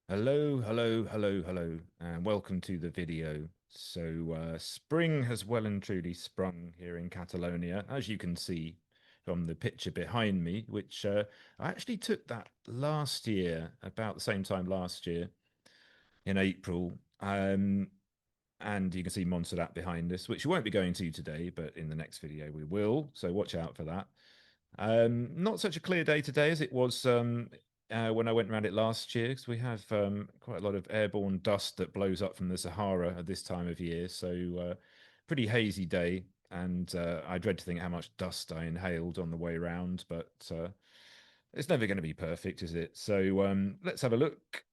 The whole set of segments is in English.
Hello, and welcome to the video. Spring has well and truly sprung here in Catalonia, as you can see from the picture behind me, which I actually took that last year, about the same time last year in April. And you can see Montserrat behind us, which we won't be going to today, but in the next video we will. So watch out for that. Not such a clear day today as it was when I went around it last year, because we have quite a lot of airborne dust that blows up from the Sahara at this time of year. Pretty hazy day, and I dread to think how much dust I inhaled on the way around, but it's never going to be perfect, is it? Let's have a look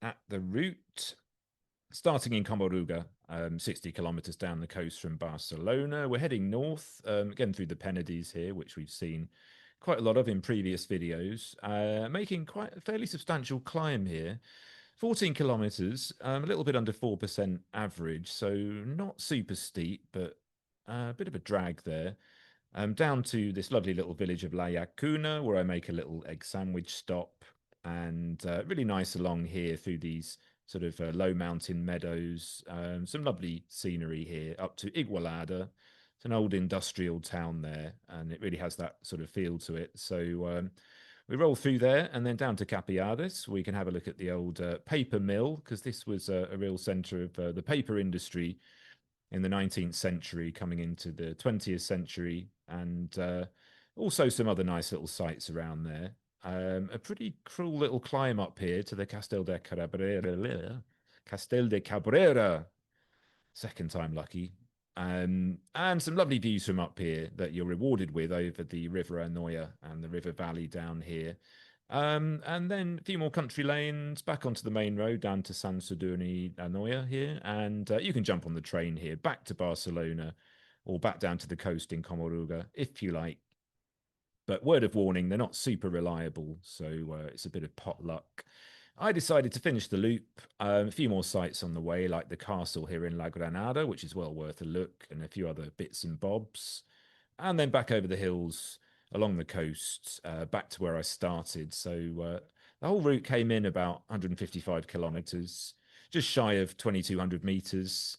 at the route. Starting in Comaruga, 60 kilometers down the coast from Barcelona. We're heading north, again through the Penedes here, which we've seen quite a lot of in previous videos, making quite a fairly substantial climb here. 14 kilometers, a little bit under 4% average, so not super steep, but a bit of a drag there. Down to this lovely little village of La Llacuna, where I make a little egg sandwich stop, and really nice along here through these sort of low mountain meadows. Some lovely scenery here up to Igualada. It's an old industrial town there, and it really has that sort of feel to it. We roll through there and then down to Capiades. We can have a look at the old paper mill, because this was a real centre of the paper industry in the 19th century, coming into the 20th century, and also some other nice little sites around there. A pretty cruel little climb up here to the Castel de Cabrera. Second time lucky. And some lovely views from up here that you're rewarded with over the River Anoia and the river valley down here. And then a few more country lanes back onto the main road down to San Sadurní Anoia here. And you can jump on the train here back to Barcelona or back down to the coast in Comaruga if you like. But word of warning, they're not super reliable, so it's a bit of pot luck. I decided to finish the loop. A few more sites on the way, like the castle here in La Granada, which is well worth a look, and a few other bits and bobs. And then back over the hills, along the coast, back to where I started. The whole route came in about 155 kilometers, just shy of 2,200 meters.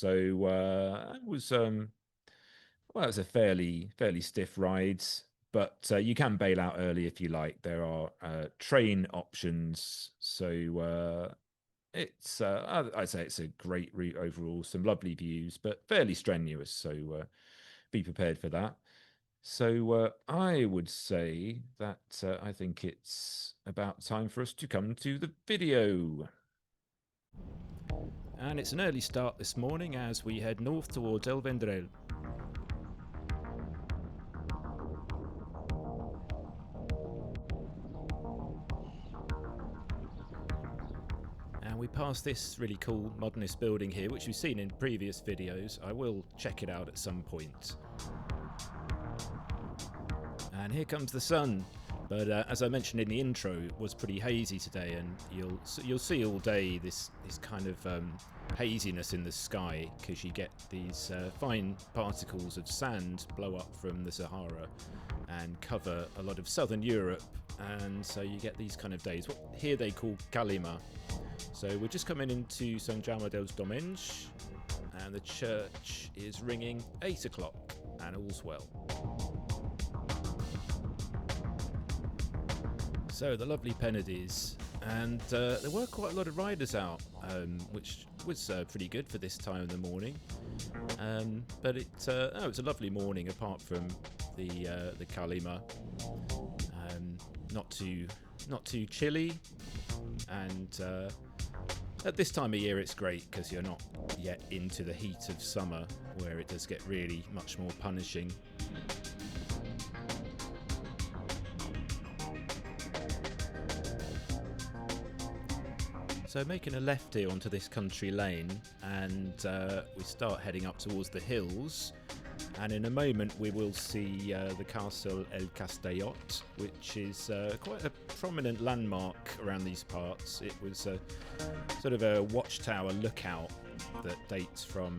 It was well, it's a fairly stiff ride, but you can bail out early if you like. There are train options, I'd say it's a great route overall. Some lovely views, but fairly strenuous. Be prepared for that. I would say that I think it's about time for us to come to the video. And it's an early start this morning as we head north towards El Vendrell. And we pass this really cool modernist building here, which we've seen in previous videos. I will check it out at some point. And here comes the sun. But as I mentioned in the intro, it was pretty hazy today, and you'll see all day this kind of haziness in the sky, because you get these fine particles of sand blow up from the Sahara and cover a lot of southern Europe, and so you get these kind of days. What here they call calima. So we're just coming into Sant Jaume dels Domenys, and the church is ringing 8 o'clock, and all's well. So the lovely Penedes, and there were quite a lot of riders out, which was pretty good for this time of the morning. But it's a lovely morning apart from the Calima. Not too chilly, and at this time of year it's great because you're not yet into the heat of summer, where it does get really much more punishing. So making a left here onto this country lane, and we start heading up towards the hills, and in a moment we will see the Castle El Castellot, which is quite a prominent landmark around these parts. It was sort of a watchtower lookout that dates from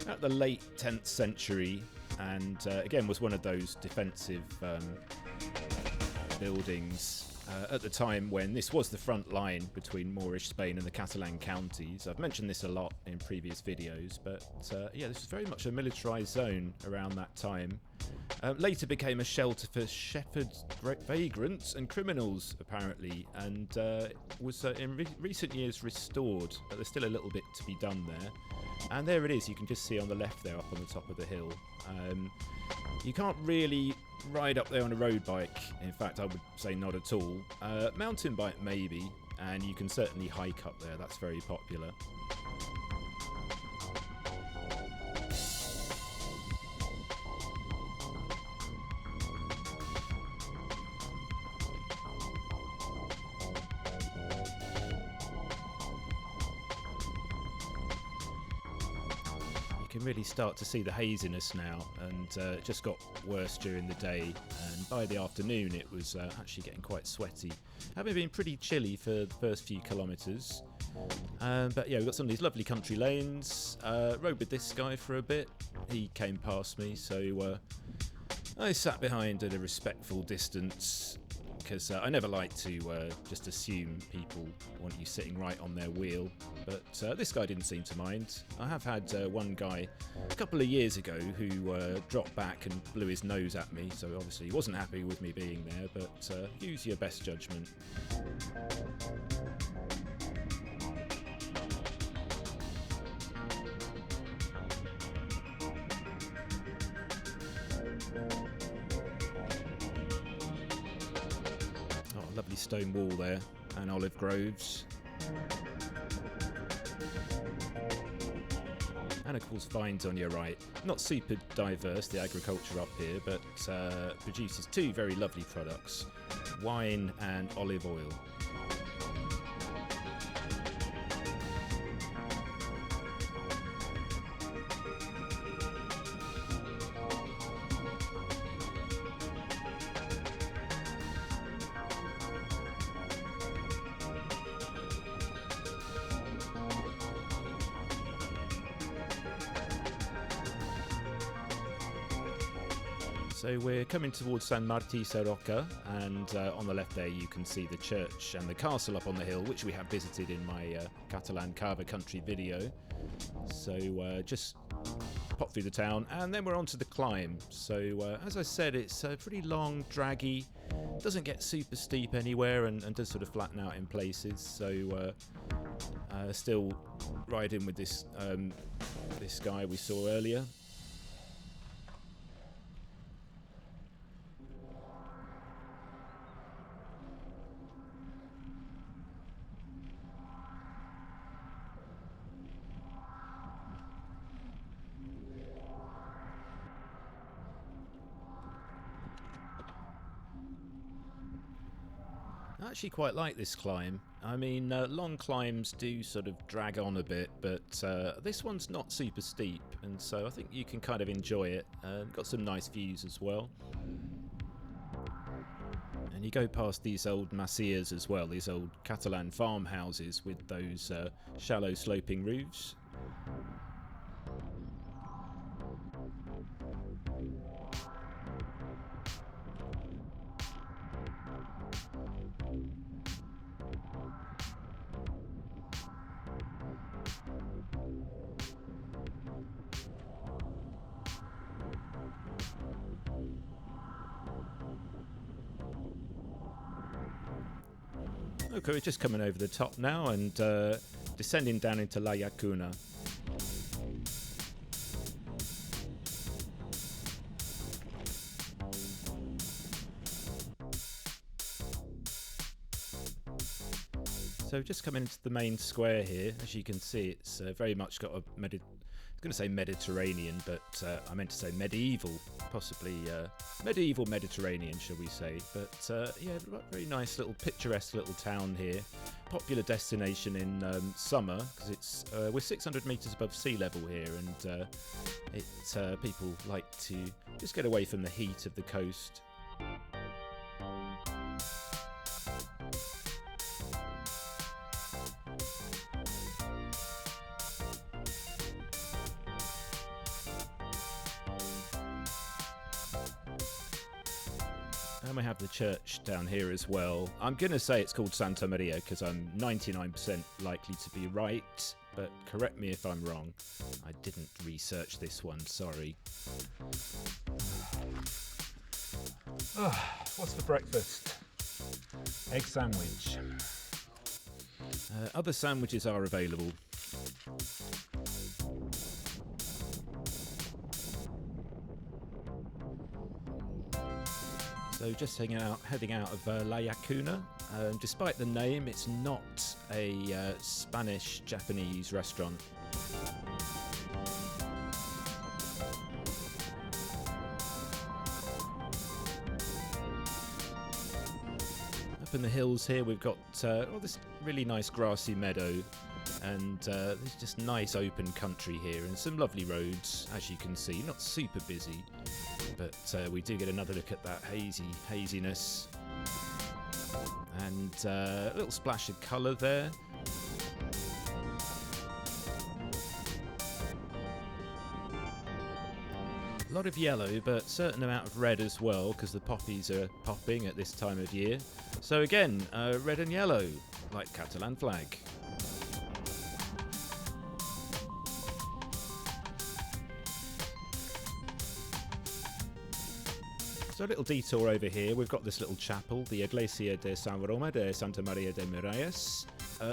at the late 10th century, and again was one of those defensive buildings. at the time when this was the front line between Moorish Spain and the Catalan counties. I've mentioned this a lot in previous videos, but yeah, this was very much a militarised zone around that time. Later became a shelter for shepherds, vagrants and criminals, apparently, and was in recent years restored, but there's still a little bit to be done there. And there it is, you can just see on the left there, up on the top of the hill. You can't really ride up there on a road bike. In fact, I would say not at all. Mountain bike maybe, and you can certainly hike up there. That's very popular. You can really start to see the haziness now, and it just got worse during the day, and by the afternoon it was actually getting quite sweaty, having been pretty chilly for the first few kilometres. But yeah, we've got some of these lovely country lanes. Rode with this guy for a bit. He came past me, so I sat behind at a respectful distance, because I never like to just assume people want you sitting right on their wheel, but this guy didn't seem to mind. I have had one guy a couple of years ago who dropped back and blew his nose at me, so obviously he wasn't happy with me being there, but use your best judgment. Lovely stone wall there, and olive groves. And of course vines on your right. Not super diverse, the agriculture up here, but produces two very lovely products, wine and olive oil. So we're coming towards San Martí Sarroca, and on the left there you can see the church and the castle up on the hill, which we have visited in my Catalan cava country video. So just pop through the town, and then we're on to the climb. So as I said, it's pretty long, draggy, doesn't get super steep anywhere, and does sort of flatten out in places. So still riding with this this guy we saw earlier. I actually quite like this climb. I mean, long climbs do sort of drag on a bit, but this one's not super steep, and so I think you can kind of enjoy it. Got some nice views as well. And you go past these old masias as well, these old Catalan farmhouses with those shallow sloping roofs. Okay, we're just coming over the top now and descending down into La Llacuna. So just coming into the main square here, as you can see, it's very much got a I was going to say Mediterranean, but I meant to say medieval, possibly medieval Mediterranean, shall we say. But yeah, very nice little picturesque little town here. Popular destination in summer, because it's we're 600 metres above sea level here, and people like to just get away from the heat of the coast. And we have the church down here as well. I'm going to say it's called Santa Maria because I'm 99% likely to be right, but correct me if I'm wrong. I didn't research this one, sorry. What's for breakfast? Egg sandwich. Other sandwiches are available. So just heading out of La Yacuna. Despite the name, it's not a Spanish-Japanese restaurant. Up in the hills here, we've got this really nice grassy meadow, and there's just nice open country here, and some lovely roads, as you can see. Not super busy, but we do get another look at that haziness, and a little splash of colour there. A lot of yellow, but certain amount of red as well, because the poppies are popping at this time of year. So again, red and yellow, like Catalan flag. So a little detour over here, we've got this little chapel, the Iglesia de San Roma de Santa Maria de Miralles.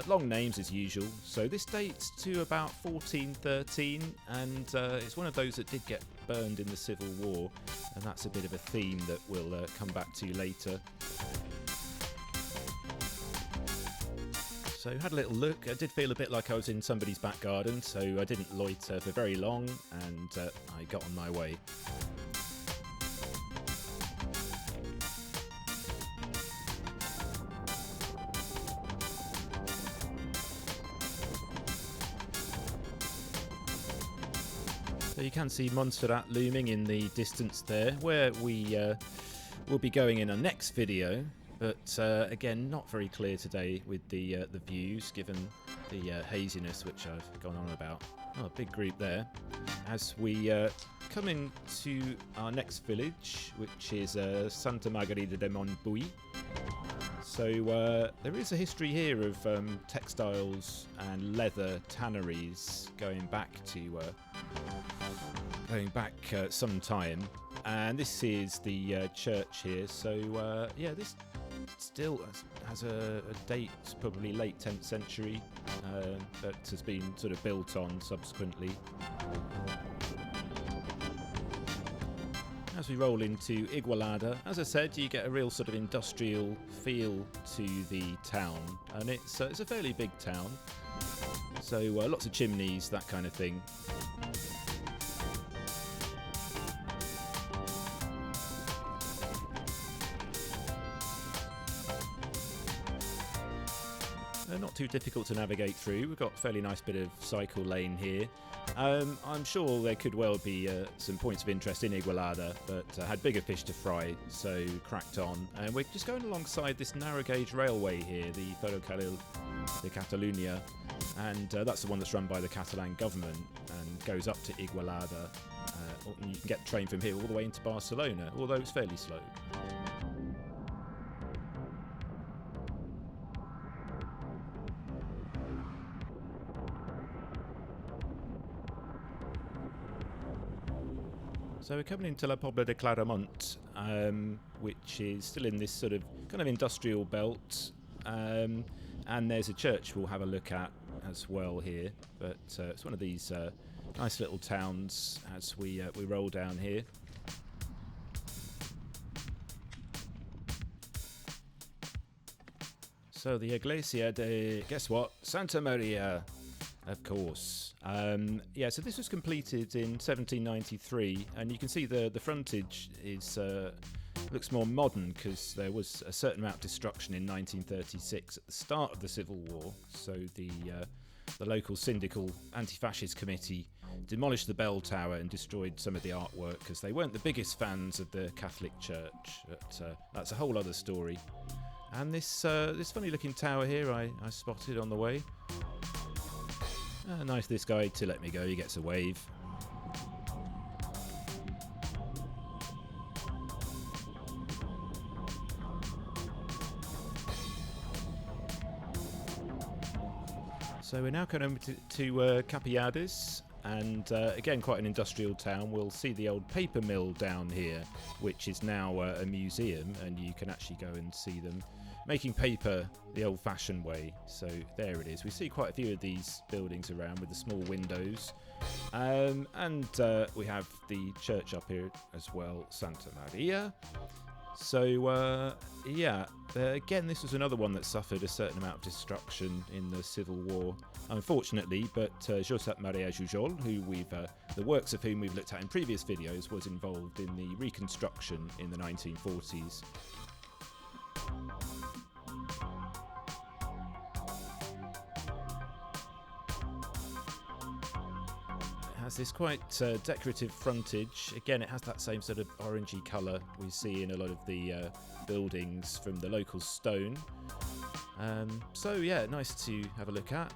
Long names as usual, so this dates to about 1413, and it's one of those that did get burned in the Civil War, and that's a bit of a theme that we'll come back to later. So had a little look. I did feel a bit like I was in somebody's back garden, so I didn't loiter for very long, and I got on my way. So you can see Montserrat looming in the distance there, where we will be going in our next video. But again, not very clear today with the views, given the haziness which I've gone on about. Oh, a big group there. As we come into our next village, which is Santa Margarida de Montbui. So there is a history here of textiles and leather tanneries going back some time, and this is the church here. So yeah, this still has a date, probably late 10th century, that has been sort of built on subsequently. As we roll into Igualada, as I said, you get a real sort of industrial feel to the town, and it's a fairly big town, so lots of chimneys, that kind of thing. Not too difficult to navigate through. We've got a fairly nice bit of cycle lane here. I'm sure there could well be some points of interest in Igualada, but had bigger fish to fry, so cracked on. And we're just going alongside this narrow gauge railway here, the Ferrocarril de Catalunya, and that's the one that's run by the Catalan government and goes up to Igualada. You can get the train from here all the way into Barcelona, although it's fairly slow. So we're coming into La Pobla de Claramunt, which is still in this sort of kind of industrial belt, and there's a church we'll have a look at as well here. But it's one of these nice little towns as we roll down here. So the Iglesia de, guess what, Santa Maria, of course. Yeah, so this was completed in 1793, and you can see the frontage is looks more modern because there was a certain amount of destruction in 1936 at the start of the Civil War. So the local syndical anti-fascist committee demolished the bell tower and destroyed some of the artwork because they weren't the biggest fans of the Catholic Church. But that's a whole other story. And this funny-looking tower here I spotted on the way. Nice this guy to let me go, he gets a wave. So we're now coming to Penedes, and again quite an industrial town. We'll see the old paper mill down here, which is now a museum, and you can actually go and see them making paper the old-fashioned way. So there it is. We see quite a few of these buildings around with the small windows, and we have the church up here as well, Santa Maria. So yeah, again, this was another one that suffered a certain amount of destruction in the Civil War, unfortunately. But Josep Maria Jujol, who the works of whom we've looked at in previous videos, was involved in the reconstruction in the 1940s. Has this quite decorative frontage. Again, it has that same sort of orangey colour we see in a lot of the buildings from the local stone. So yeah, nice to have a look at.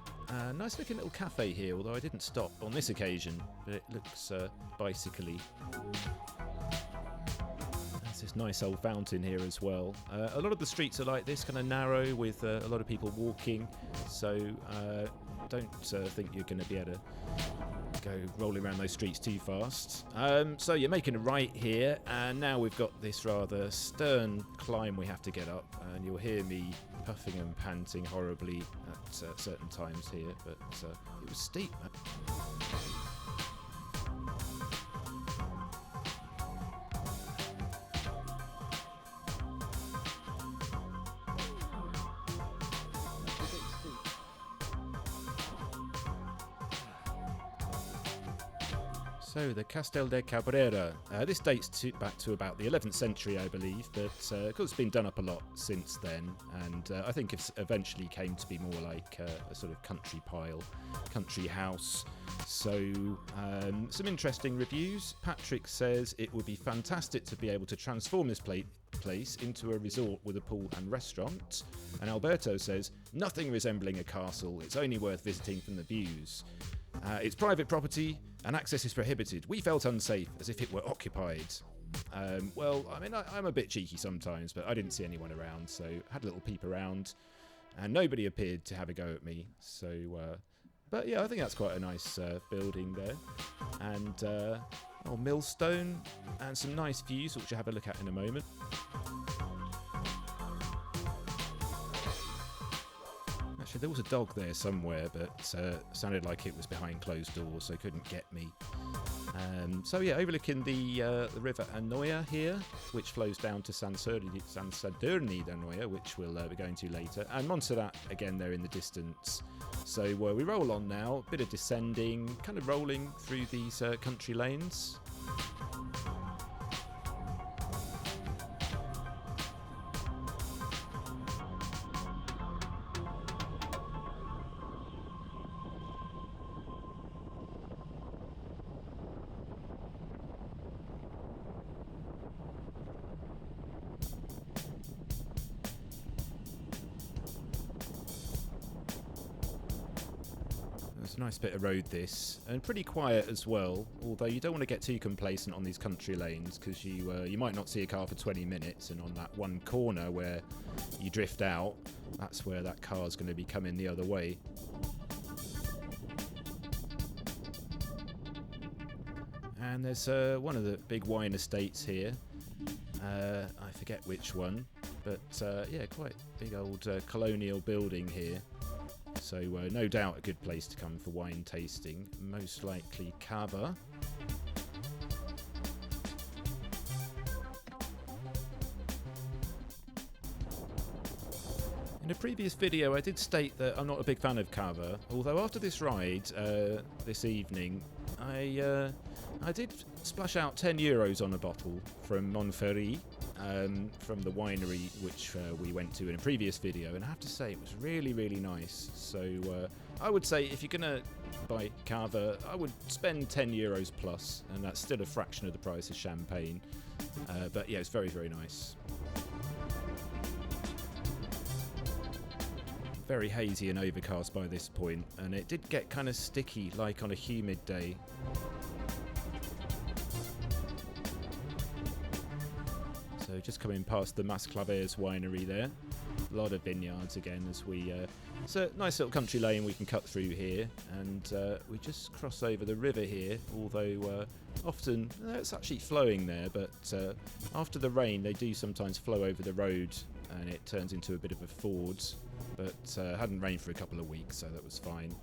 Nice looking little cafe here, although I didn't stop on this occasion, but it looks bicycle-y. There's this nice old fountain here as well. A lot of the streets are like this, kind of narrow, with a lot of people walking, so don't think you're going to be able to go rolling around those streets too fast. So you're making a right here, and now we've got this rather stern climb we have to get up, and you'll hear me puffing and panting horribly at certain times here, but it was steep. So the Castel de Cabrera, this dates back to about the 11th century, I believe, but of course it's been done up a lot since then, and I think it eventually came to be more like a sort of country house. So some interesting reviews. Patrick says it would be fantastic to be able to transform this place into a resort with a pool and restaurant. And Alberto says, nothing resembling a castle, it's only worth visiting from the views. It's private property and access is prohibited. We felt unsafe, as if it were occupied. Well, I mean, I'm a bit cheeky sometimes, but I didn't see anyone around, so I had a little peep around, and nobody appeared to have a go at me. So, but yeah, I think that's quite a nice building there. And millstone, and some nice views, which I'll have a look at in a moment. Actually, there was a dog there somewhere, but sounded like it was behind closed doors, so couldn't get me. So yeah, overlooking the river Anoia here, which flows down to San Sadurni d'Anoia, which we'll be going to later, and Montserrat again there in the distance. So we roll on now, a bit of descending, kind of rolling through these country lanes. It's a nice bit of road this, and pretty quiet as well, although you don't want to get too complacent on these country lanes, because you might not see a car for 20 minutes, and on that one corner where you drift out, that's where that car's going to be coming the other way. And there's one of the big wine estates here, I forget which one, but yeah, quite big old colonial building here. So no doubt a good place to come for wine tasting, most likely cava. In a previous video I did state that I'm not a big fan of cava, although after this ride this evening I did splash out €10 on a bottle from Montferry, from the winery which we went to in a previous video, and I have to say it was really, really nice. So I would say if you're going to buy cava, I would spend €10 plus, and that's still a fraction of the price of champagne. But yeah, it's very, very nice. Very hazy and overcast by this point, and it did get kind of sticky like on a humid day. So just coming past the Mas Claveres winery there. A lot of vineyards again as we... it's a nice little country lane we can cut through here, and we just cross over the river here, although often it's actually flowing there, but after the rain they do sometimes flow over the road and it turns into a bit of a ford, but hadn't rained for a couple of weeks, so that was fine.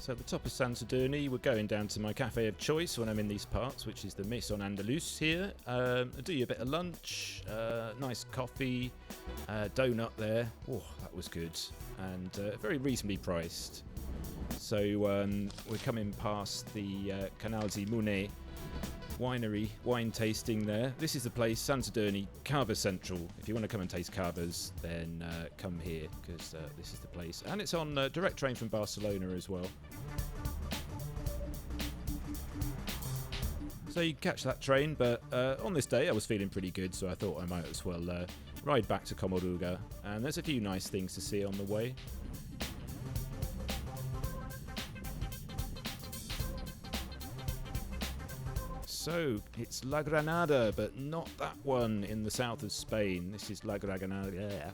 So at the top of Sadurní, we're going down to my cafe of choice when I'm in these parts, which is the Maison Andalouse here. I do you a bit of lunch, nice coffee, donut there. Oh, that was good, and very reasonably priced. So we're coming past the Canal di Mune winery, wine tasting there. This is the place, Sadurní, Cava Central. If you want to come and taste cavas, then come here, because this is the place. And it's on direct train from Barcelona as well. So you can catch that train, but on this day I was feeling pretty good, so I thought I might as well ride back to Comaruga. And there's a few nice things to see on the way. So, it's La Granada, but not that one in the south of Spain. This is La Granada,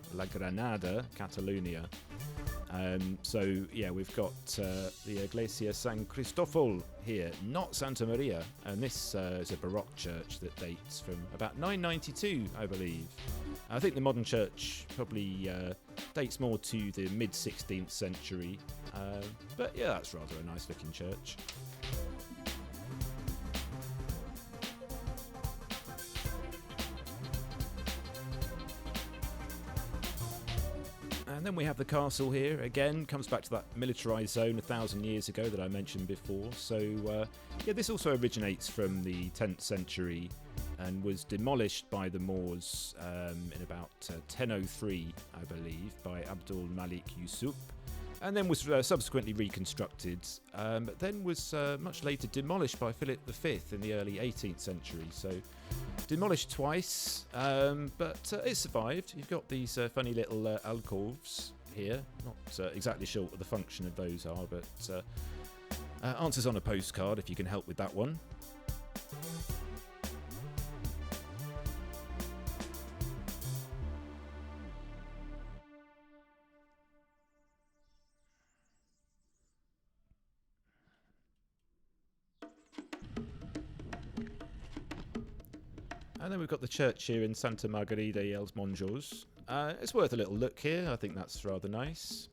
Catalunya. So, yeah, we've got the Iglesia San Cristofol here, not Santa Maria. And this is a Baroque church that dates from about 992, I believe. I think the modern church probably dates more to the mid-16th century. But, yeah, that's rather a nice-looking church. And then we have the castle here. Again, comes back to that militarised zone 1,000 years ago that I mentioned before. So, yeah, this also originates from the 10th century and was demolished by the Moors in about 1003, I believe, by Abdul Malik Yusuf, and then was subsequently reconstructed, but then was much later demolished by Philip V in the early 18th century. So demolished twice, but it survived. You've got these funny little alcoves here. Not exactly sure what the function of those are, but answers on a postcard if you can help with that one. And then we've got the church here in Santa Margarida y els Monjos. It's worth a little look here. I think that's rather nice.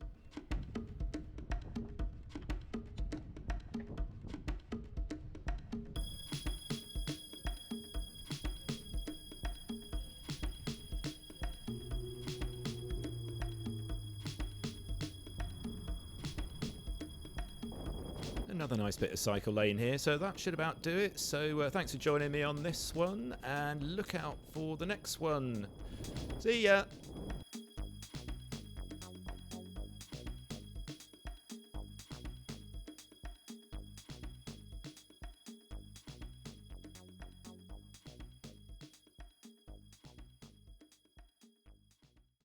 Another nice bit of cycle lane here, so that should about do it. So thanks for joining me on this one, and look out for the next one. See ya!